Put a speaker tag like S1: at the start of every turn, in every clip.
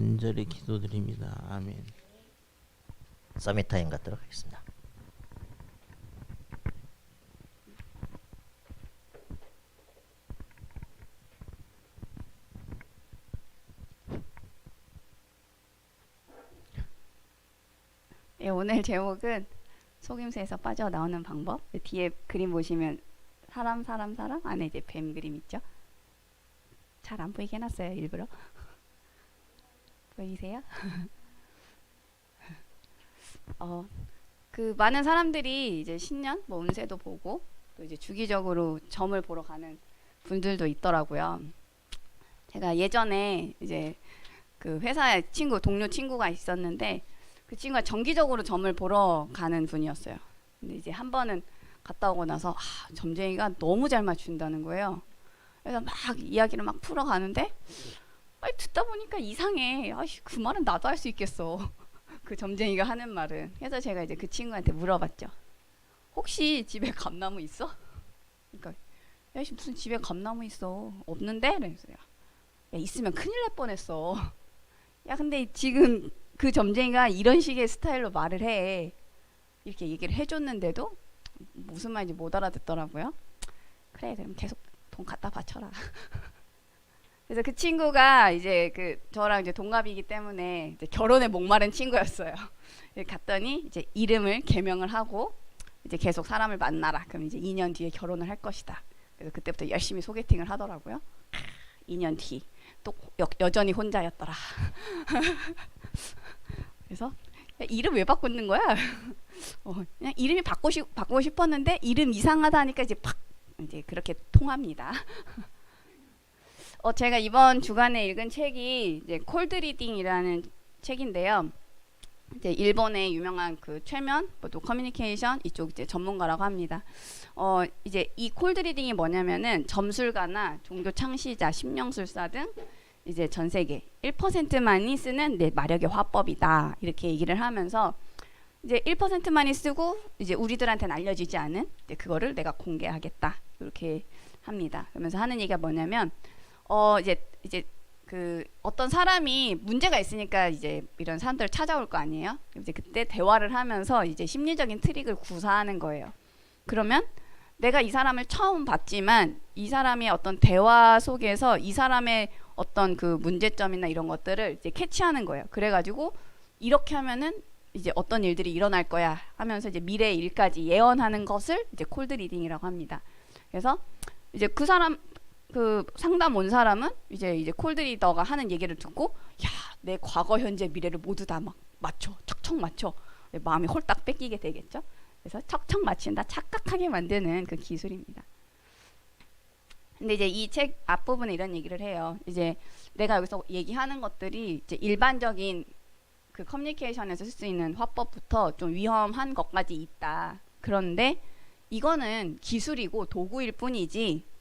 S1: 간절히 기도드립니다. 아멘.
S2: 서밋 타임 갖도록 하겠습니다.
S3: 예, 오늘 제목은 속임수에서 빠져나오는 방법. 뒤에 그림 보시면 사람 안에 이제 뱀 그림 있죠? 잘 안 보이게 해놨어요, 일부러. 보이세요? 그 많은 사람들이 이제 신년 뭐 운세도 보고 또 이제 주기적으로 점을 보러 가는 분들도 있더라고요. 제가 예전에 이제 그 회사에 동료 친구가 있었는데 그 친구가 정기적으로 점을 보러 가는 분이었어요. 근데 이제 한 번은 갔다 오고 나서 점쟁이가 너무 잘 맞춘다는 거예요. 그래서 막 이야기를 막 풀어가는데 듣다 보니까 이상해. 그 말은 나도 할 수 있겠어. 그 점쟁이가 하는 말은. 그래서 제가 이제 그 친구한테 물어봤죠. 혹시 집에 감나무 있어? 그러니까 야, 무슨 집에 감나무 있어? 없는데? 그랬어요. 야, 있으면 큰일 날 뻔했어. 야, 근데 지금 그 점쟁이가 이런 식의 스타일로 말을 해. 이렇게 얘기를 해줬는데도 무슨 말인지 못 알아듣더라고요. 그래, 그럼 계속 돈 갖다 바쳐라. 그래서 그 친구가 이제 저랑 이제 동갑이기 때문에 이제 결혼에 목마른 친구였어요. 갔더니 이제 이름을 개명을 하고 이제 계속 사람을 만나라. 그럼 이제 2년 뒤에 결혼을 할 것이다. 그래서 그때부터 열심히 소개팅을 하더라고요. 2년 뒤 또 여전히 혼자였더라. 그래서 야, 이름 왜 바꾸는 거야? 그냥 이름이 바꾸고 싶었는데 이름 이상하다 하니까 이제 그렇게 통합니다. 제가 이번 주간에 읽은 책이 이제 콜드 리딩이라는 책인데요. 이제 일본의 유명한 그 최면, 또 커뮤니케이션 이쪽 이제 전문가라고 합니다. 이제 이 콜드 리딩이 뭐냐면은 점술가나 종교 창시자, 심령술사 등 이제 전 세계 1%만이 쓰는 내 마력의 화법이다. 이렇게 얘기를 하면서 이제 1%만이 쓰고 이제 우리들한테는 알려지지 않은 이제 그거를 내가 공개하겠다. 이렇게 합니다. 그러면서 하는 얘기가 뭐냐면 이제 그 어떤 사람이 문제가 있으니까 이제 이런 사람들을 찾아올 거 아니에요. 이제 그때 대화를 하면서 이제 심리적인 트릭을 구사하는 거예요. 그러면 내가 이 사람을 처음 봤지만 이 사람의 어떤 대화 속에서 이 사람의 어떤 그 문제점이나 이런 것들을 이제 캐치하는 거예요. 그래가지고 이렇게 하면은 이제 어떤 일들이 일어날 거야 하면서 이제 미래의 일까지 예언하는 것을 이제 콜드 리딩이라고 합니다. 그래서 이제 그 사람 그 상담 온 사람은 이제 콜드 리더가 하는 얘기를 듣고 야, 내 과거 현재 미래를 모두 다 막 맞춰 척척 맞춰 마음이 홀딱 뺏기게 되겠죠. 그래서 척척 맞춘다 착각하게 만드는 그 기술입니다. 근데 이제 이 책 앞부분에 이런 얘기를 해요. 이제 내가 여기서 얘기하는 것들이 이제 일반적인 그 커뮤니케이션에서 쓸 수 있는 화법부터 좀 위험한 것까지 있다. 그런데 이거는 기술이고 도구일 뿐이지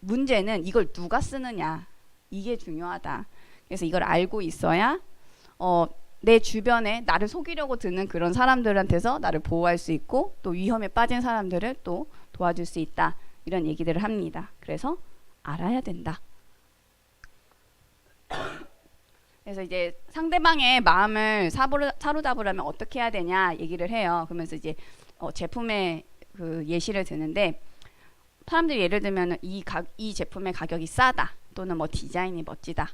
S3: 문제는 이걸 누가 쓰느냐 이게 중요하다. 그래서 이걸 알고 있어야 내 주변에 나를 속이려고 드는 그런 사람들한테서 나를 보호할 수 있고 또 위험에 빠진 사람들을 또 도와줄 수 있다. 이런 얘기들을 합니다. 그래서 알아야 된다. 그래서 이제 상대방의 마음을 사로잡으려면 어떻게 해야 되냐 얘기를 해요. 그러면서 이제 제품의 그 예시를 드는데 사람들이 예를 들면 이 제품의 가격이 싸다 또는 뭐 디자인이 멋지다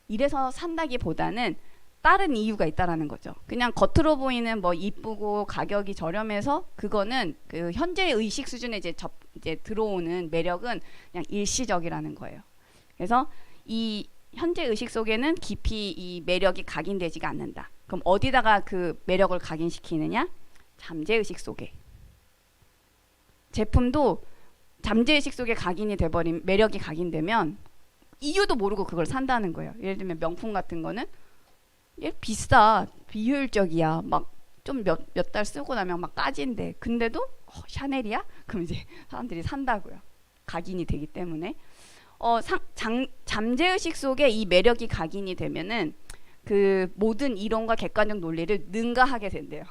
S3: 이래서 산다기보다는 다른 이유가 있다라는 거죠. 그냥 겉으로 보이는 뭐 이쁘고 가격이 저렴해서 그거는 그 현재 의식 수준에 이제 들어오는 매력은 그냥 일시적이라는 거예요. 그래서 이 현재 의식 속에는 깊이 이 매력이 각인되지가 않는다. 그럼 어디다가 그 매력을 각인시키느냐? 잠재의식 속에. 제품도 잠재의식 속에 각인이 돼버린 매력이 각인되면 이유도 모르고 그걸 산다는 거예요. 예를 들면 명품 같은 거는 얘 비싸, 비효율적이야, 막 좀 몇 달 쓰고 나면 막 까진대. 근데도 샤넬이야? 그럼 이제 사람들이 산다고요. 각인이 되기 때문에 잠재의식 속에 이 매력이 각인이 되면은 그 모든 이론과 객관적 논리를 능가하게 된대요.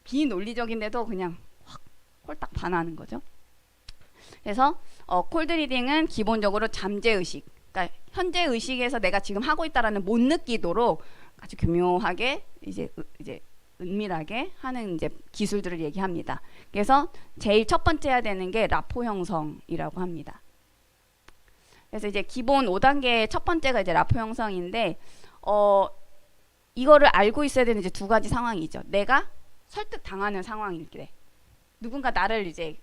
S3: 비논리적인데도 그냥 확 홀딱 반하는 거죠. 그래서 콜드 리딩은 기본적으로 잠재의식, 그러니까 현재 의식에서 내가 지금 하고 있다라는 못 느끼도록 아주 교묘하게 이제 은밀하게 하는 이제 기술들을 얘기합니다. 그래서 제일 첫 번째 해야 되는 게 라포 형성이라고 합니다. 그래서 이제 기본 5단계의 첫 번째가 이제 라포 형성인데 이거를 알고 있어야 되는 이제 두 가지 상황이죠. 내가 설득 당하는 상황일 때 누군가 나를 이제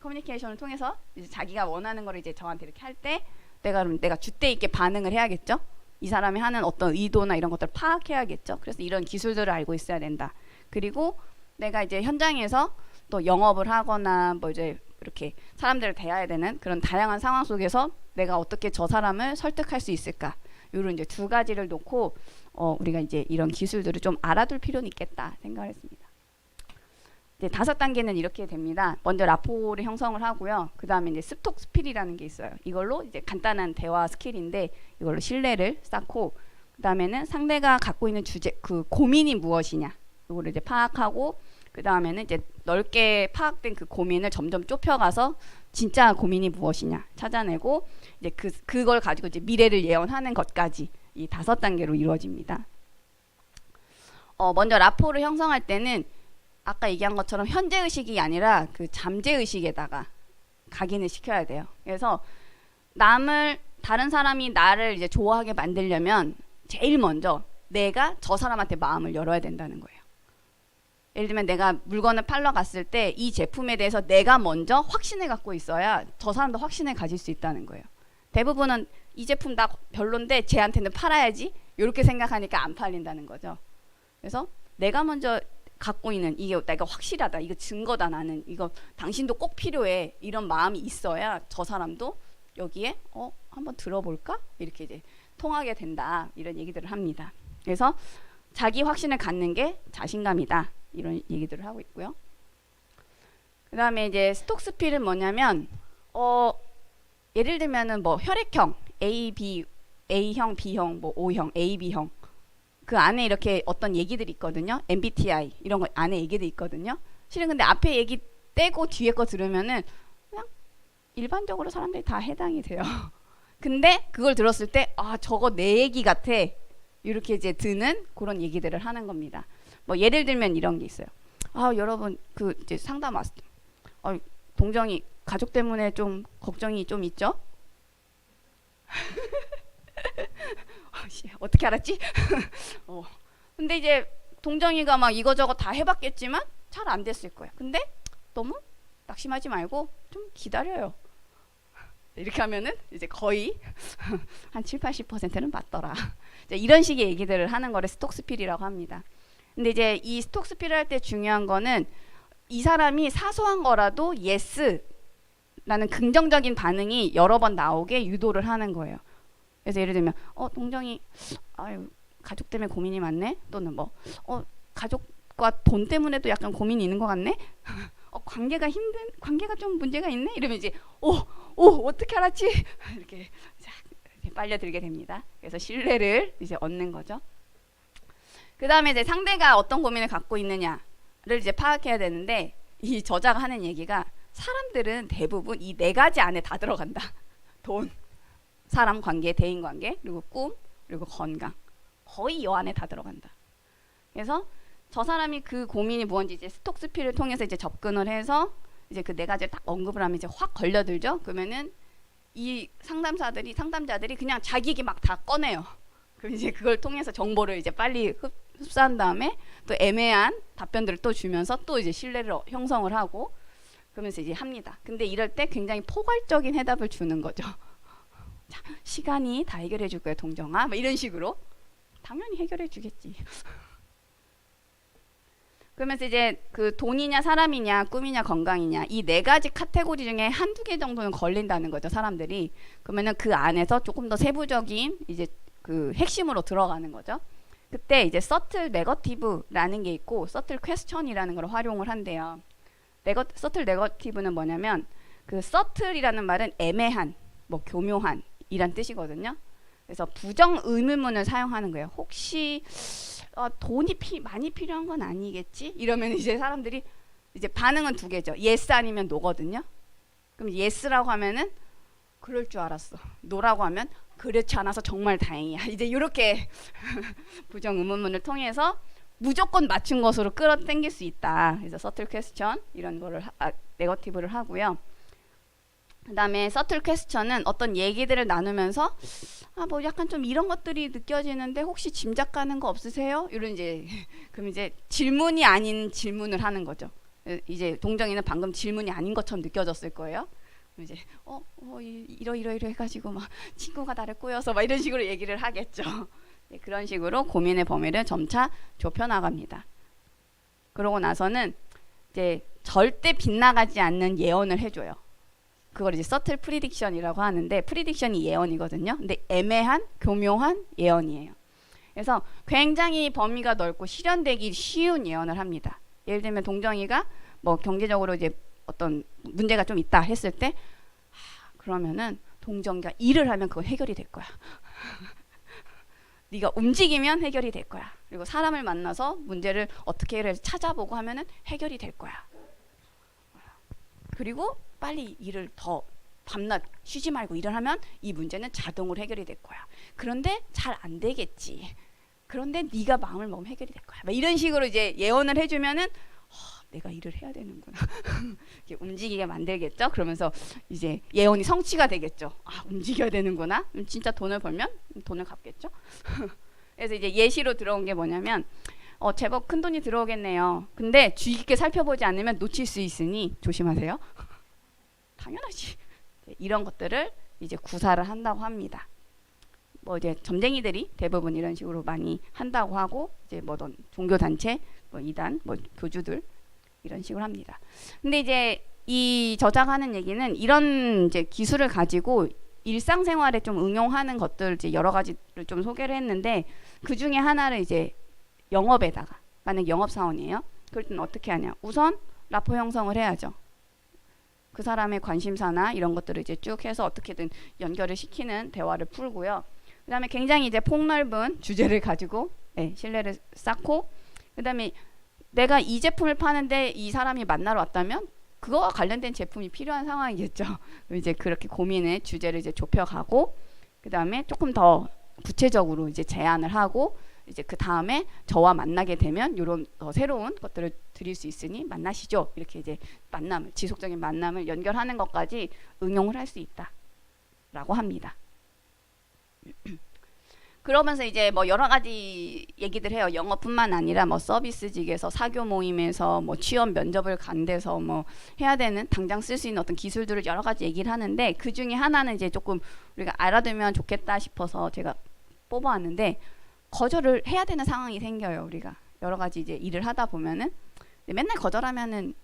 S3: 커뮤니케이션을 통해서 이제 자기가 원하는 거를 이제 저한테 이렇게 할 때 내가 줏대 있게 반응을 해야겠죠. 이 사람이 하는 어떤 의도나 이런 것들을 파악해야겠죠. 그래서 이런 기술들을 알고 있어야 된다. 그리고 내가 이제 현장에서 또 영업을 하거나 뭐 이제 이렇게 사람들을 대해야 되는 그런 다양한 상황 속에서 내가 어떻게 저 사람을 설득할 수 있을까? 이런 이제 두 가지를 놓고 우리가 이제 이런 기술들을 좀 알아둘 필요는 있겠다 생각을 했습니다. 이제 5단계는 이렇게 됩니다. 먼저 라포를 형성을 하고요. 그 다음에 이제 스톡 스킬이라는 게 있어요. 이걸로 이제 간단한 대화 스킬인데 이걸로 신뢰를 쌓고 그 다음에는 상대가 갖고 있는 주제 그 고민이 무엇이냐 이거를 이제 파악하고 그 다음에는 이제 넓게 파악된 그 고민을 점점 좁혀가서 진짜 고민이 무엇이냐 찾아내고 이제 그걸 가지고 이제 미래를 예언하는 것까지 이 5단계로 이루어집니다. 먼저 라포를 형성할 때는 아까 얘기한 것처럼 현재 의식이 아니라 그 잠재 의식에다가 각인을 시켜야 돼요. 그래서 다른 사람이 나를 이제 좋아하게 만들려면 제일 먼저 내가 저 사람한테 마음을 열어야 된다는 거예요. 예를 들면 내가 물건을 팔러 갔을 때 이 제품에 대해서 내가 먼저 확신을 갖고 있어야 저 사람도 확신을 가질 수 있다는 거예요. 대부분은 이 제품 나 별론데 쟤한테는 팔아야지 이렇게 생각하니까 안 팔린다는 거죠. 그래서 내가 먼저 갖고 있는 이게 내가 확실하다, 이거 증거다, 나는 이거 당신도 꼭 필요해 이런 마음이 있어야 저 사람도 여기에 한번 들어볼까 이렇게 이제 통하게 된다 이런 얘기들을 합니다. 그래서 자기 확신을 갖는 게 자신감이다 이런 얘기들을 하고 있고요. 그 다음에 이제 스톡 스필은 뭐냐면 예를 들면은 뭐 혈액형 A형, B형, 뭐 O형, AB형 그 안에 이렇게 어떤 얘기들이 있거든요. MBTI 이런 거 안에 얘기들이 있거든요. 실은 근데 앞에 얘기 떼고 뒤에 거 들으면은 그냥 일반적으로 사람들이 다 해당이 돼요. 근데 그걸 들었을 때 저거 내 얘기 같아 이렇게 이제 드는 그런 얘기들을 하는 겁니다. 뭐 예를 들면 이런 게 있어요. 여러분 그 이제 상담 왔을 때 동정이 가족 때문에 좀 걱정이 좀 있죠? 어떻게 알았지? 근데 이제 동정이가 막 이거저거 다 해봤겠지만 잘 안 됐을 거예요. 근데 너무 낙심하지 말고 좀 기다려요. 이렇게 하면은 이제 거의 한 70-80%는 맞더라. 이제 이런 식의 얘기들을 하는 거를 스톡 스필이라고 합니다. 근데 이제 이 스톡 스필을 할 때 중요한 거는 이 사람이 사소한 거라도 예스라는 긍정적인 반응이 여러 번 나오게 유도를 하는 거예요. 그래서 예를 들면 동정이 가족 때문에 고민이 많네. 또는 뭐 가족과 돈 때문에도 약간 고민이 있는 것 같네. 관계가 좀 문제가 있네. 이러면 이제 어떻게 알았지? 이렇게 빨려들게 됩니다. 그래서 신뢰를 이제 얻는 거죠. 그 다음에 이제 상대가 어떤 고민을 갖고 있느냐를 이제 파악해야 되는데 이 저자가 하는 얘기가 사람들은 대부분 이 4가지 안에 다 들어간다. 돈, 사람 관계, 대인 관계, 그리고 꿈, 그리고 건강. 거의 이 안에 다 들어간다. 그래서 저 사람이 그 고민이 뭔지 이제 스톡 스필을 통해서 이제 접근을 해서 이제 그 4가지를 딱 언급을 하면 이제 확 걸려들죠. 그러면은 이 상담자들이 그냥 자기에게 막 다 꺼내요. 그럼 이제 그걸 통해서 정보를 이제 빨리 흡수한 다음에 또 애매한 답변들을 또 주면서 또 이제 신뢰를 형성을 하고 그러면서 이제 합니다. 근데 이럴 때 굉장히 포괄적인 해답을 주는 거죠. 자, 시간이 다 해결해 줄 거야, 동정아. 뭐 이런 식으로. 당연히 해결해 주겠지. 그러면서 이제 그 돈이냐 사람이냐 꿈이냐 건강이냐 이 4가지 카테고리 중에 한두 개 정도는 걸린다는 거죠, 사람들이. 그러면은 그 안에서 조금 더 세부적인 이제 그 핵심으로 들어가는 거죠. 그때 이제 서틀 네거티브라는 게 있고 서틀 퀘스천이라는 걸 활용을 한대요. 서틀 네거티브는 뭐냐면 그 서틀이라는 말은 애매한, 뭐 교묘한 이란 뜻이거든요. 그래서 부정 의문문을 사용하는 거예요. 혹시 돈이 많이 필요한 건 아니겠지? 이러면 이제 사람들이 이제 반응은 2개죠. yes 아니면 no거든요. 그럼 yes라고 하면은 그럴 줄 알았어. 노라고 하면 그렇지 않아서 정말 다행이야. 이제 이렇게 부정 의문문을 통해서 무조건 맞춘 것으로 끌어당길 수 있다. 그래서 서틀 퀘스천 이런 거를 네거티브를 하고요. 그다음에 서틀 퀘스천은 어떤 얘기들을 나누면서 뭐 약간 좀 이런 것들이 느껴지는데 혹시 짐작 가는 거 없으세요? 이런 이제 그럼 이제 질문이 아닌 질문을 하는 거죠. 이제 동정이는 방금 질문이 아닌 것처럼 느껴졌을 거예요. 이제 이러 해가지고 막 친구가 나를 꼬여서 막 이런 식으로 얘기를 하겠죠. 네, 그런 식으로 고민의 범위를 점차 좁혀 나갑니다. 그러고 나서는 이제 절대 빗나가지 않는 예언을 해줘요. 그걸 이제 서틀 프리딕션이라고 하는데 프리딕션이 예언이거든요. 근데 애매한 교묘한 예언이에요. 그래서 굉장히 범위가 넓고 실현되기 쉬운 예언을 합니다. 예를 들면 동정이가 뭐 경제적으로 이제 어떤 문제가 좀 있다 했을 때 그러면은 동정이가 일을 하면 그건 해결이 될 거야. 네가 움직이면 해결이 될 거야. 그리고 사람을 만나서 문제를 어떻게 해결해서 찾아보고 하면은 해결이 될 거야. 그리고 빨리 일을 더 밤낮 쉬지 말고 일을 하면 이 문제는 자동으로 해결이 될 거야. 그런데 잘 안 되겠지. 그런데 네가 마음을 먹으면 해결이 될 거야. 막 이런 식으로 이제 예언을 해주면은 내가 일을 해야 되는구나. 움직이게 만들겠죠. 그러면서 이제 예언이 성취가 되겠죠. 움직여야 되는구나. 진짜 돈을 벌면 돈을 갚겠죠. 그래서 이제 예시로 들어온 게 뭐냐면 제법 큰 돈이 들어오겠네요. 근데 주의 깊게 살펴보지 않으면 놓칠 수 있으니 조심하세요. 당연하지. 이런 것들을 이제 구사를 한다고 합니다. 뭐 이제 점쟁이들이 대부분 이런 식으로 많이 한다고 하고 이제 뭐 종교 단체, 뭐 이단, 뭐 교주들 이런 식으로 합니다. 근데 이제 이 저자가 하는 얘기는 이런 이제 기술을 가지고 일상생활에 좀 응용하는 것들 이제 여러 가지를 좀 소개를 했는데 그 중에 하나를 이제 영업에다가 만약 영업사원이에요. 그럴 때는 어떻게 하냐? 우선 라포 형성을 해야죠. 그 사람의 관심사나 이런 것들을 이제 쭉 해서 어떻게든 연결을 시키는 대화를 풀고요. 그다음에 굉장히 이제 폭넓은 주제를 가지고 신뢰를 쌓고 그다음에 내가 이 제품을 파는데 이 사람이 만나러 왔다면 그거와 관련된 제품이 필요한 상황이겠죠. 이제 그렇게 고민의 주제를 이제 좁혀가고 그다음에 조금 더 구체적으로 이제 제안을 하고 이제 그 다음에 저와 만나게 되면 이런 새로운 것들을 드릴 수 있으니 만나시죠. 이렇게 이제 만남을 지속적인 만남을 연결하는 것까지 응용을 할 수 있다라고 합니다. 그러면서 이제 뭐 여러 가지 얘기들 해요. 영어뿐만 아니라 뭐 서비스직에서 사교 모임에서 뭐 취업 면접을 간 데서 뭐 해야 되는 당장 쓸 수 있는 어떤 기술들을 여러 가지 얘기를 하는데 그 중에 하나는 이제 조금 우리가 알아두면 좋겠다 싶어서 제가 뽑아왔는데 거절을 해야 되는 상황이 생겨요. 우리가 여러 가지 이제 일을 하다 보면은 맨날 거절하면은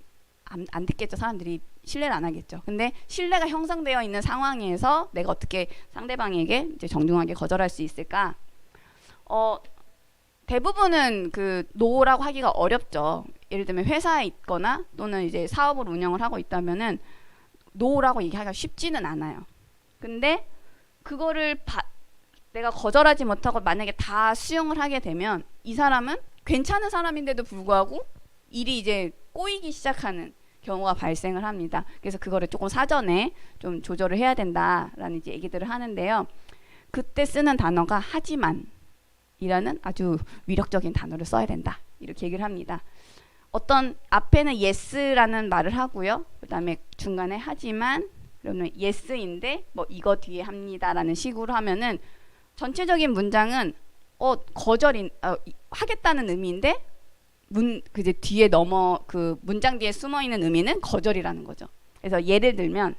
S3: 안 듣겠죠. 사람들이 신뢰를 안 하겠죠. 근데 신뢰가 형성되어 있는 상황에서 내가 어떻게 상대방에게 이제 정중하게 거절할 수 있을까? 대부분은 그 노라고 하기가 어렵죠. 예를 들면 회사에 있거나 또는 이제 사업을 운영을 하고 있다면은 노라고 얘기하기가 쉽지는 않아요. 근데 그거를 내가 거절하지 못하고 만약에 다 수용을 하게 되면 이 사람은 괜찮은 사람인데도 불구하고 일이 이제 꼬이기 시작하는 경우가 발생을 합니다. 그래서 그거를 조금 사전에 좀 조절을 해야 된다라는 이제 얘기들을 하는데요. 그때 쓰는 단어가 하지만 이라는 아주 위력적인 단어를 써야 된다. 이렇게 얘기를 합니다. 어떤 앞에는 yes라는 말을 하고요. 그다음에 중간에 하지만 그러면 yes인데 뭐 이거 뒤에 합니다라는 식으로 하면은 전체적인 문장은 거절인 하겠다는 의미인데 그 뒤에 그 문장 뒤에 숨어 있는 의미는 거절이라는 거죠. 그래서 예를 들면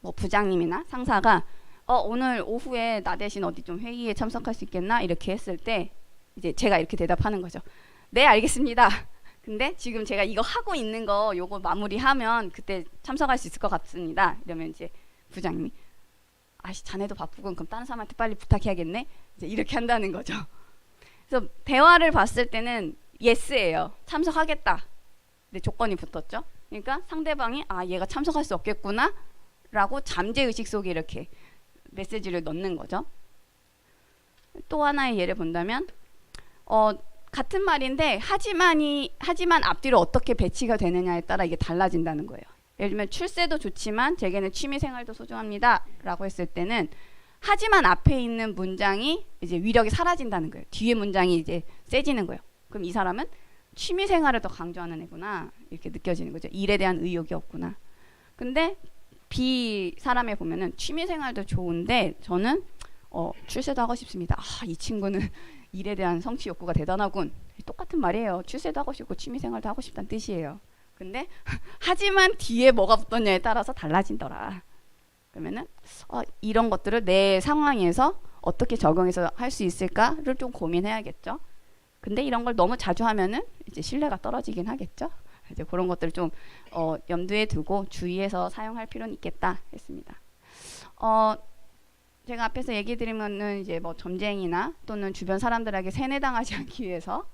S3: 뭐 부장님이나 상사가 오늘 오후에 나 대신 어디 좀 회의에 참석할 수 있겠나 이렇게 했을 때 이제 제가 이렇게 대답하는 거죠. 네, 알겠습니다. 근데 지금 제가 이거 하고 있는 거 요거 마무리하면 그때 참석할 수 있을 것 같습니다. 이러면 이제 부장님이 자네도 바쁘군. 그럼 다른 사람한테 빨리 부탁해야겠네. 이제 이렇게 한다는 거죠. 그래서 대화를 봤을 때는 yes예요. 참석하겠다. 근데 조건이 붙었죠. 그러니까 상대방이 얘가 참석할 수 없겠구나 라고 잠재의식 속에 이렇게 메시지를 넣는 거죠. 또 하나의 예를 본다면 같은 말인데 하지만 앞뒤로 어떻게 배치가 되느냐에 따라 이게 달라진다는 거예요. 예를 들면 출세도 좋지만 제게는 취미생활도 소중합니다라고 했을 때는 하지만 앞에 있는 문장이 이제 위력이 사라진다는 거예요. 뒤에 문장이 이제 세지는 거예요. 그럼 이 사람은 취미생활을 더 강조하는 애구나 이렇게 느껴지는 거죠. 일에 대한 의욕이 없구나. 근데 B 사람에 보면은 취미생활도 좋은데 저는 출세도 하고 싶습니다. 이 친구는 일에 대한 성취 욕구가 대단하군. 똑같은 말이에요. 출세도 하고 싶고 취미생활도 하고 싶다는 뜻이에요. 근데 하지만 뒤에 뭐가 붙었냐에 따라서 달라진더라. 그러면은 이런 것들을 내 상황에서 어떻게 적용해서 할 수 있을까를 좀 고민해야겠죠. 근데 이런 걸 너무 자주 하면은 이제 신뢰가 떨어지긴 하겠죠. 이제 그런 것들을 좀 염두에 두고 주의해서 사용할 필요는 있겠다 했습니다. 제가 앞에서 얘기 드리면은 이제 뭐 점쟁이나 또는 주변 사람들에게 세뇌당하지 않기 위해서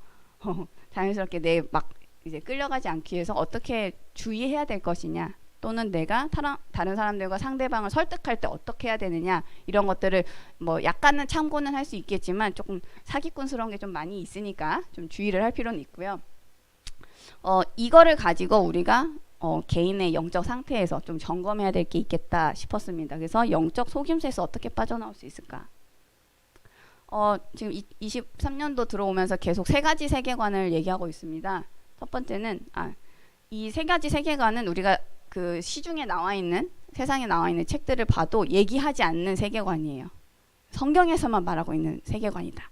S3: 자연스럽게 내 막 이제 끌려가지 않기 위해서 어떻게 주의해야 될 것이냐, 또는 내가 다른 사람들과 상대방을 설득할 때 어떻게 해야 되느냐, 이런 것들을 뭐 약간은 참고는 할 수 있겠지만 조금 사기꾼스러운 게 좀 많이 있으니까 좀 주의를 할 필요는 있고요. 이거를 가지고 우리가 개인의 영적 상태에서 좀 점검해야 될 게 있겠다 싶었습니다. 그래서 영적 속임수에서 어떻게 빠져나올 수 있을까? 지금 23년도 들어오면서 계속 세 가지 세계관을 얘기하고 있습니다. 첫 번째는 이 세 가지 세계관은 우리가 그 시중에 나와 있는, 세상에 나와 있는 책들을 봐도 얘기하지 않는 세계관이에요. 성경에서만 말하고 있는 세계관이다.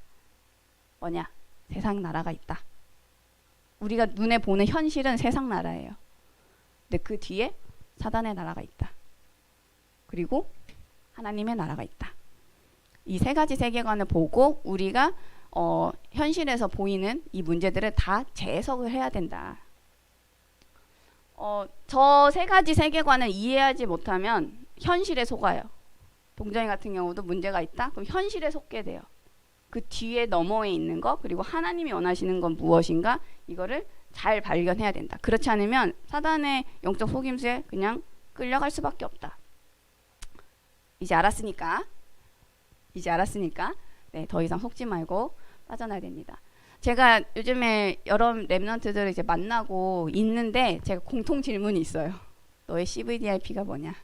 S3: 뭐냐? 세상 나라가 있다. 우리가 눈에 보는 현실은 세상 나라예요. 근데 그 뒤에 사단의 나라가 있다. 그리고 하나님의 나라가 있다. 이 세 가지 세계관을 보고 우리가 현실에서 보이는 이 문제들을 다 재해석을 해야 된다. 저 세 가지 세계관을 이해하지 못하면 현실에 속아요. 동정이 같은 경우도 문제가 있다? 그럼 현실에 속게 돼요. 그 뒤에 너머에 있는 거, 그리고 하나님이 원하시는 건 무엇인가, 이거를 잘 발견해야 된다. 그렇지 않으면 사단의 영적 속임수에 그냥 끌려갈 수밖에 없다. 이제 알았으니까 네, 더 이상 속지 말고 빠져나야 됩니다. 제가 요즘에 여러 랩런트들을 이제 만나고 있는데 제가 공통 질문이 있어요. 너의 CVDIP가 뭐냐?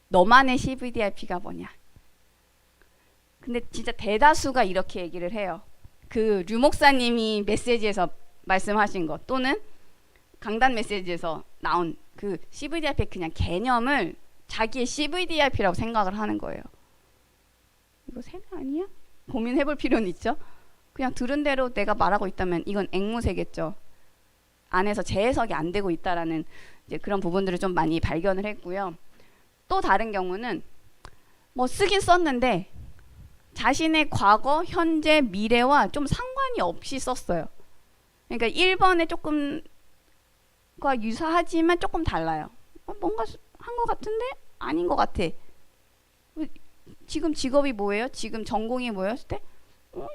S3: 너만의 CVDIP가 뭐냐? 근데 진짜 대다수가 이렇게 얘기를 해요. 그 류 목사님이 메시지에서 말씀하신 것, 또는 강단 메시지에서 나온 그 CVDIP 그냥 개념을 자기의 CVDIP라고 생각을 하는 거예요. 이거 세뇌 아니야? 고민해볼 필요는 있죠. 그냥 들은 대로 내가 말하고 있다면 이건 앵무새겠죠. 안에서 재해석이 안 되고 있다라는 이제 그런 부분들을 좀 많이 발견을 했고요. 또 다른 경우는 뭐 쓰긴 썼는데 자신의 과거, 현재, 미래와 좀 상관이 없이 썼어요. 그러니까 1번에 조금과 유사하지만 조금 달라요. 뭔가 한 것 같은데 아닌 것 같아. 지금 직업이 뭐예요? 지금 전공이 뭐예요? 했을 때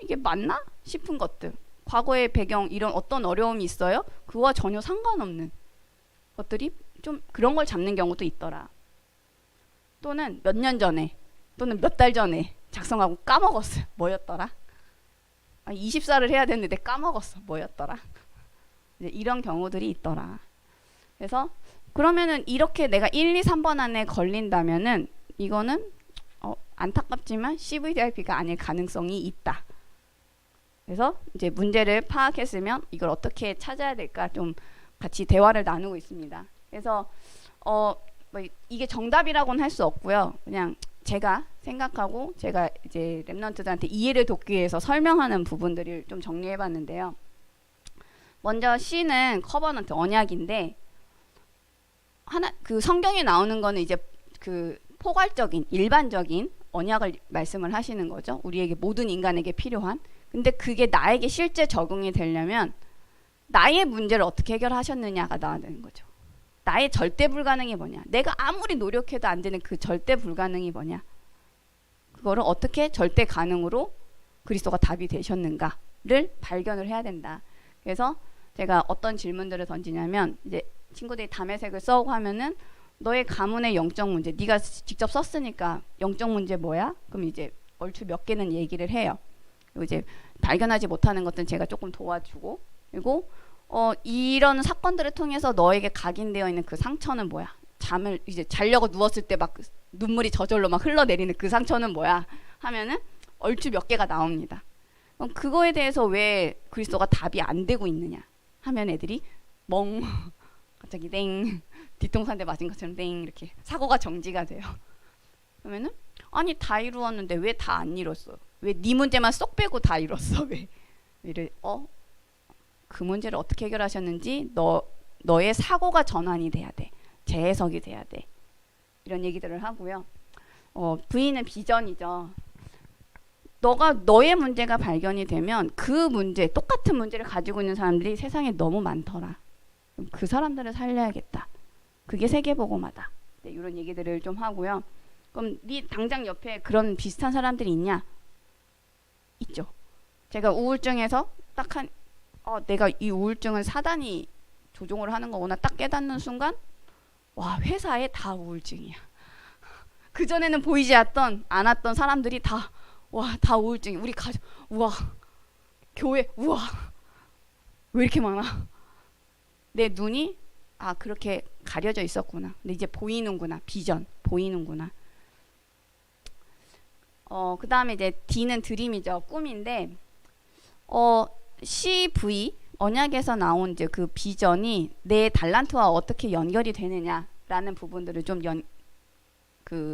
S3: 이게 맞나? 싶은 것들. 과거의 배경, 이런 어떤 어려움이 있어요? 그와 전혀 상관없는 것들이 좀 그런 걸 잡는 경우도 있더라. 또는 몇 년 전에 또는 몇 달 전에 작성하고 까먹었어요. 뭐였더라? 20살을 해야 되는데 까먹었어. 뭐였더라? 이제 이런 경우들이 있더라. 그래서 그러면은 이렇게 내가 1, 2, 3번 안에 걸린다면은 이거는 안타깝지만 CVDIP가 아닐 가능성이 있다. 그래서 이제 문제를 파악했으면 이걸 어떻게 찾아야 될까 좀 같이 대화를 나누고 있습니다. 그래서 뭐 이게 정답이라고는 할 수 없고요. 그냥 제가 생각하고 제가 이제 랩런트들한테 이해를 돕기 위해서 설명하는 부분들을 좀 정리해봤는데요. 먼저 C는 커버넌트, 언약인데 그 성경에 나오는 거는 이제 그 포괄적인 일반적인 언약을 말씀을 하시는 거죠. 우리에게 모든 인간에게 필요한. 근데 그게 나에게 실제 적용이 되려면 나의 문제를 어떻게 해결하셨느냐가 나와야 되는 거죠. 나의 절대 불가능이 뭐냐? 내가 아무리 노력해도 안 되는 그 절대 불가능이 뭐냐? 그거를 어떻게 절대 가능으로 그리스도가 답이 되셨는가를 발견을 해야 된다. 그래서 제가 어떤 질문들을 던지냐면 이제 친구들이 담의색을 써오고 하면은 너의 가문의 영적 문제, 네가 직접 썼으니까 영적 문제 뭐야? 그럼 이제 얼추 몇 개는 얘기를 해요. 그리고 이제 발견하지 못하는 것들은 제가 조금 도와주고, 그리고 이런 사건들을 통해서 너에게 각인되어 있는 그 상처는 뭐야? 잠을 이제 자려고 누웠을 때 막 눈물이 저절로 막 흘러내리는 그 상처는 뭐야? 하면은 얼추 몇 개가 나옵니다. 그럼 그거에 대해서 왜 그리스도가 답이 안 되고 있느냐? 하면 애들이 멍 갑자기 땡 뒤통수 한 대 맞은 것처럼 땡 이렇게 사고가 정지가 돼요. 그러면은 아니 다 이루었는데 왜 다 안 이뤘어? 왜 네 문제만 쏙 빼고 다 이뤘어? 왜 이래? 그 문제를 어떻게 해결하셨는지 너의 사고가 전환이 돼야 돼. 재해석이 돼야 돼. 이런 얘기들을 하고요. V는 비전이죠. 너의 문제가 발견이 되면 그 문제, 똑같은 문제를 가지고 있는 사람들이 세상에 너무 많더라. 그럼 그 사람들을 살려야겠다. 그게 세계복음화다. 네, 이런 얘기들을 좀 하고요. 그럼 네 당장 옆에 그런 비슷한 사람들이 있냐? 있죠. 제가 우울증에서 딱 내가 이 우울증은 사단이 조종을 하는 거구나 딱 깨닫는 순간 와 회사에 다 우울증이야. 그전에는 보이지 않았던 사람들이 다 우울증이 우리 가족 우와 교회 우와 왜 이렇게 많아. 내 눈이 그렇게 가려져 있었구나. 근데 이제 보이는구나. 비전 보이는구나. 그 다음에 이제 D는 드림이죠. 꿈인데 CV 언약에서 나온 이제 그 비전이 내 달란트와 어떻게 연결이 되느냐라는 부분들을 좀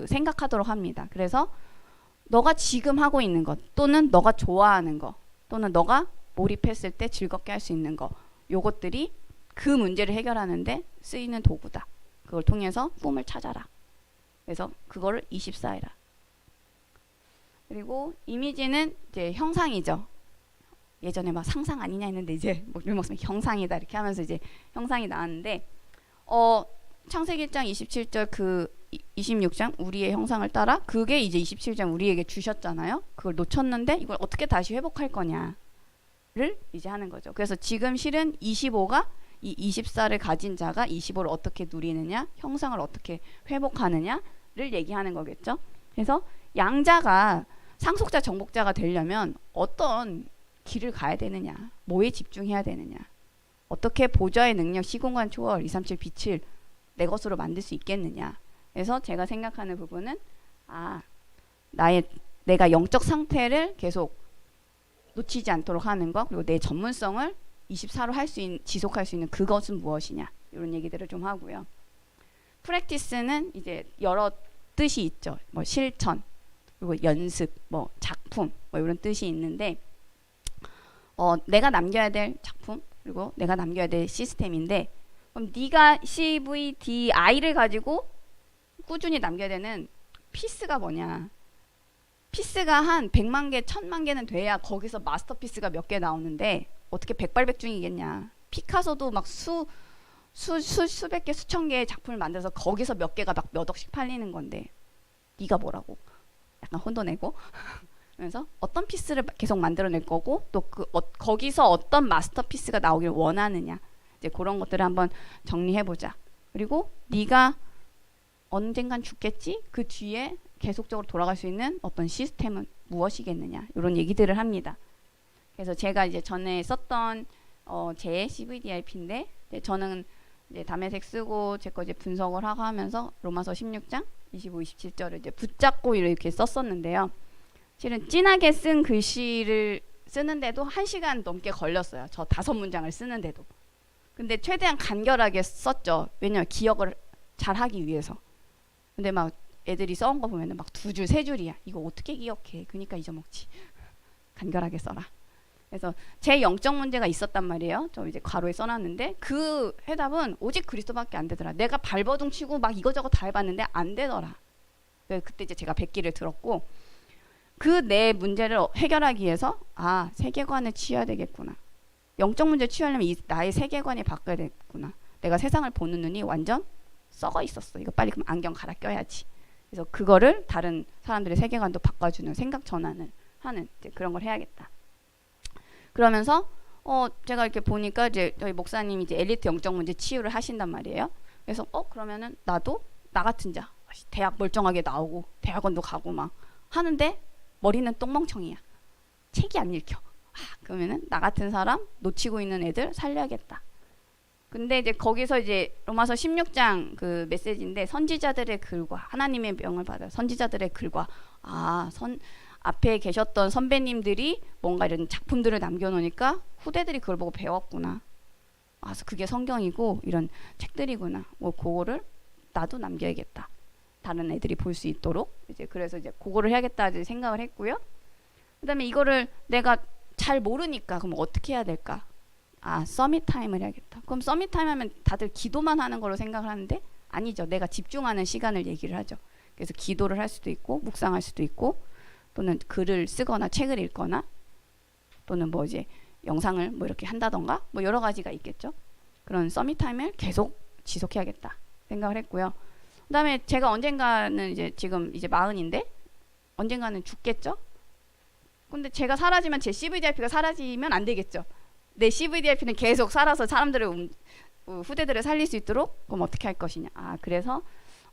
S3: 생각하도록 합니다. 그래서 너가 지금 하고 있는 것 또는 너가 좋아하는 것 또는 너가 몰입했을 때 즐겁게 할 수 있는 것 요것들이 그 문제를 해결하는데 쓰이는 도구다. 그걸 통해서 꿈을 찾아라. 그래서 그거를 24해라. 그리고 이미지는 이제 형상이죠. 예전에 막 상상 아니냐 했는데 이제 뭐 형상이다 이렇게 하면서 이제 형상이 나왔는데 창세기 1장 27절 그 26장 우리의 형상을 따라 그게 이제 27장 우리에게 주셨잖아요. 그걸 놓쳤는데 이걸 어떻게 다시 회복할 거냐를 이제 하는 거죠. 그래서 지금 실은 25가 이 24를 가진 자가 25를 어떻게 누리느냐, 형상을 어떻게 회복하느냐를 얘기하는 거겠죠. 그래서 양자가 상속자 정복자가 되려면 어떤 길을 가야 되느냐, 뭐에 집중해야 되느냐, 어떻게 보좌의 능력, 시공간 초월, 237 빛을 내 것으로 만들 수 있겠느냐. 그래서 제가 생각하는 부분은 내가 영적 상태를 계속 놓치지 않도록 하는 것, 그리고 내 전문성을 24로 지속할 수 있는 그것은 무엇이냐, 이런 얘기들을 좀 하고요. 프랙티스는 이제 여러 뜻이 있죠. 뭐 실천, 그리고 연습, 뭐 작품, 뭐 이런 뜻이 있는데 내가 남겨야 될 작품, 그리고 내가 남겨야 될 시스템인데, 그럼 네가 CVDI를 가지고 꾸준히 남겨야 되는 피스가 뭐냐? 피스가 한 100만 개, 1000만 개는 돼야 거기서 마스터피스가 몇 개 나오는데 어떻게 백발백중이겠냐? 피카소도 막 수백 개, 수천 개의 작품을 만들어서 거기서 몇 개가 막 몇 억씩 팔리는 건데 네가 뭐라고? 약간 혼도 내고 그래서 어떤 피스를 계속 만들어낼 거고 또 거기서 어떤 마스터피스가 나오길 원하느냐, 이제 그런 것들을 한번 정리해보자. 그리고 네가 언젠간 죽겠지? 그 뒤에 계속적으로 돌아갈 수 있는 어떤 시스템은 무엇이겠느냐, 이런 얘기들을 합니다. 그래서 제가 이제 전에 썼던 제 CVDIP인데 저는 이제 담에색 쓰고 제 거 이제 분석을 하고 하면서 로마서 16장 25, 27절을 이제 붙잡고 이렇게 썼었는데요. 실은 진하게 쓴 글씨를 쓰는데도 1시간 넘게 걸렸어요. 저 5문장을 쓰는데도. 근데 최대한 간결하게 썼죠. 왜냐면 기억을 잘 하기 위해서. 근데 막 애들이 써온 거 보면은 막 2줄, 3줄이야. 이거 어떻게 기억해? 그러니까 잊어먹지. 간결하게 써라. 그래서 제 영적 문제가 있었단 말이에요. 저 이제 괄호에 써놨는데 그 해답은 오직 그리스도밖에 안 되더라. 내가 발버둥 치고 막 이거저거 다 해봤는데 안 되더라. 그때 이제 제가 100기를 들었고 그 내 문제를 해결하기 위해서 세계관을 치유해야 되겠구나. 영적 문제 치유하려면 나의 세계관이 바뀌어야 되겠구나. 내가 세상을 보는 눈이 완전 썩어 있었어. 이거 빨리 그럼 안경 갈아 껴야지. 그래서 그거를 다른 사람들의 세계관도 바꿔주는 생각 전환을 하는 이제 그런 걸 해야겠다. 그러면서 제가 이렇게 보니까 이제 저희 목사님이 이제 엘리트 영적 문제 치유를 하신단 말이에요. 그래서 그러면은 나도 나 같은 자 대학 멀쩡하게 나오고 대학원도 가고 막 하는데 머리는 똥멍청이야. 책이 안 읽혀. 그러면은 나 같은 사람 놓치고 있는 애들 살려야겠다. 근데 이제 거기서 이제 로마서 16장 그 메시지인데 선지자들의 글과 하나님의 명을 받아 선지자들의 글과 앞에 계셨던 선배님들이 뭔가 이런 작품들을 남겨놓으니까 후대들이 그걸 보고 배웠구나. 그래서 그게 성경이고 이런 책들이구나. 뭐 그거를 나도 남겨야겠다. 다른 애들이 볼 수 있도록 이제 그래서 이제 그거를 해야겠다 이제 생각을 했고요. 그다음에 이거를 내가 잘 모르니까 그럼 어떻게 해야 될까? 서밋 타임을 해야겠다. 그럼 서밋 타임 하면 다들 기도만 하는 걸로 생각을 하는데 아니죠. 내가 집중하는 시간을 얘기를 하죠. 그래서 기도를 할 수도 있고 묵상할 수도 있고 또는 글을 쓰거나 책을 읽거나 또는 뭐 이제 영상을 뭐 이렇게 한다던가 뭐 여러 가지가 있겠죠. 그런 서밋 타임을 계속 지속해야겠다 생각을 했고요. 그다음에 제가 언젠가는 이제 지금 이제 40인데 언젠가는 죽겠죠. 근데 제가 사라지면 제 CVDIP가 사라지면 안 되겠죠. 내 CVDIP는 계속 살아서 사람들을 후대들을 살릴 수 있도록 그럼 어떻게 할 것이냐. 그래서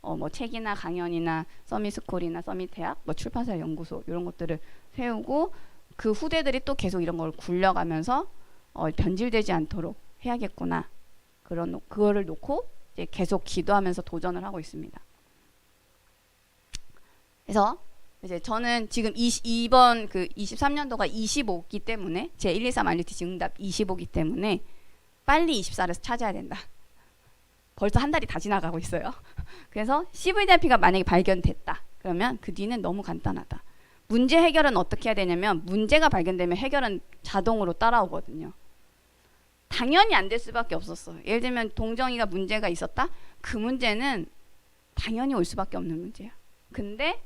S3: 뭐 책이나 강연이나 서밋스쿨이나 서밋대학, 뭐 출판사 연구소 이런 것들을 세우고 그 후대들이 또 계속 이런 걸 굴려가면서 변질되지 않도록 해야겠구나. 그거를 놓고 이제 계속 기도하면서 도전을 하고 있습니다. 그래서 이제 저는 지금 이번 그 23년도가 25기 때문에 제 123 RUTC 응답 25기 때문에 빨리 24를 찾아야 된다. 벌써 한 달이 다 지나가고 있어요. 그래서 CVDIP가 만약에 발견됐다. 그러면 그 뒤는 너무 간단하다. 문제 해결은 어떻게 해야 되냐면 문제가 발견되면 해결은 자동으로 따라오거든요. 당연히 안 될 수밖에 없었어요. 예를 들면 동정이가 문제가 있었다. 그 문제는 당연히 올 수밖에 없는 문제야. 근데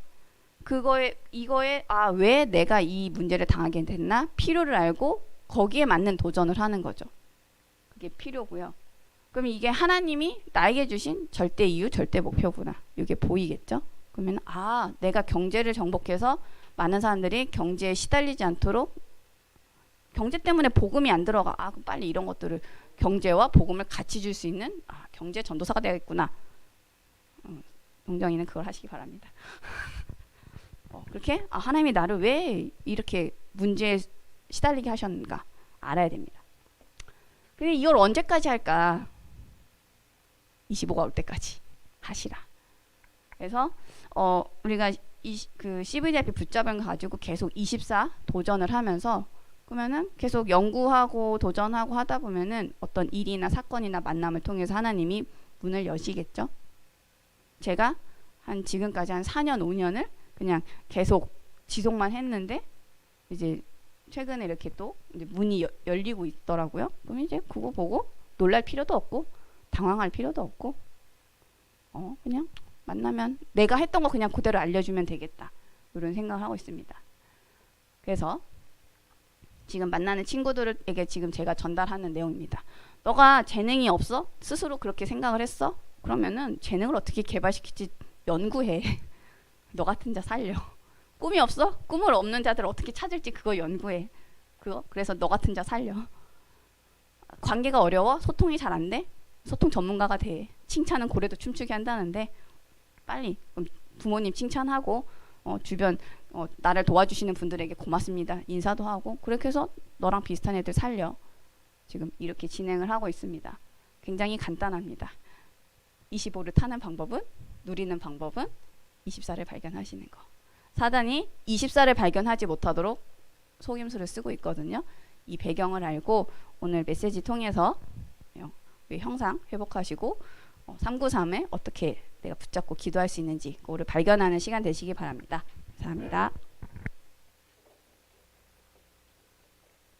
S3: 이거에 왜 내가 이 문제를 당하게 됐나 필요를 알고 거기에 맞는 도전을 하는 거죠. 그게 필요고요. 그럼 이게 하나님이 나에게 주신 절대 이유, 절대 목표구나. 이게 보이겠죠? 그러면 내가 경제를 정복해서 많은 사람들이 경제에 시달리지 않도록 경제 때문에 복음이 안 들어가. 그럼 빨리 이런 것들을 경제와 복음을 같이 줄 수 있는 경제 전도사가 되겠구나. 동정이는 그걸 하시기 바랍니다. 그렇게 하나님이 나를 왜 이렇게 문제에 시달리게 하셨는가 알아야 됩니다. 근데 이걸 언제까지 할까? 25가 올 때까지 하시라. 그래서 우리가 그 CVDIP 붙잡은 거 가지고 계속 24 도전을 하면서 그러면은 계속 연구하고 도전하고 하다 보면은 어떤 일이나 사건이나 만남을 통해서 하나님이 문을 여시겠죠. 제가 지금까지 한 4년 5년을 그냥 계속 지속만 했는데 이제 최근에 이렇게 또 이제 문이 열리고 있더라고요. 그럼 이제 그거 보고 놀랄 필요도 없고 당황할 필요도 없고 그냥 만나면 내가 했던 거 그냥 그대로 알려주면 되겠다. 이런 생각을 하고 있습니다. 그래서 지금 만나는 친구들에게 지금 제가 전달하는 내용입니다. 너가 재능이 없어? 스스로 그렇게 생각을 했어? 그러면은 재능을 어떻게 개발시킬지 연구해. 너 같은 자 살려. 꿈이 없어? 꿈을 없는 자들 어떻게 찾을지 그거 연구해. 그래서 너 같은 자 살려. 관계가 어려워? 소통이 잘 안 돼? 소통 전문가가 돼. 칭찬은 고래도 춤추게 한다는데 빨리 부모님 칭찬하고 주변 나를 도와주시는 분들에게 고맙습니다. 인사도 하고 그렇게 해서 너랑 비슷한 애들 살려. 지금 이렇게 진행을 하고 있습니다. 굉장히 간단합니다. 25를 타는 방법은 누리는 방법은 24를 발견하시는 거. 사단이 24를 발견하지 못하도록 속임수를 쓰고 있거든요. 이 배경을 알고 오늘 메시지 통해서 형상 회복하시고 393에 어떻게 내가 붙잡고 기도할 수 있는지 그거를 발견하는 시간 되시기 바랍니다. 감사합니다.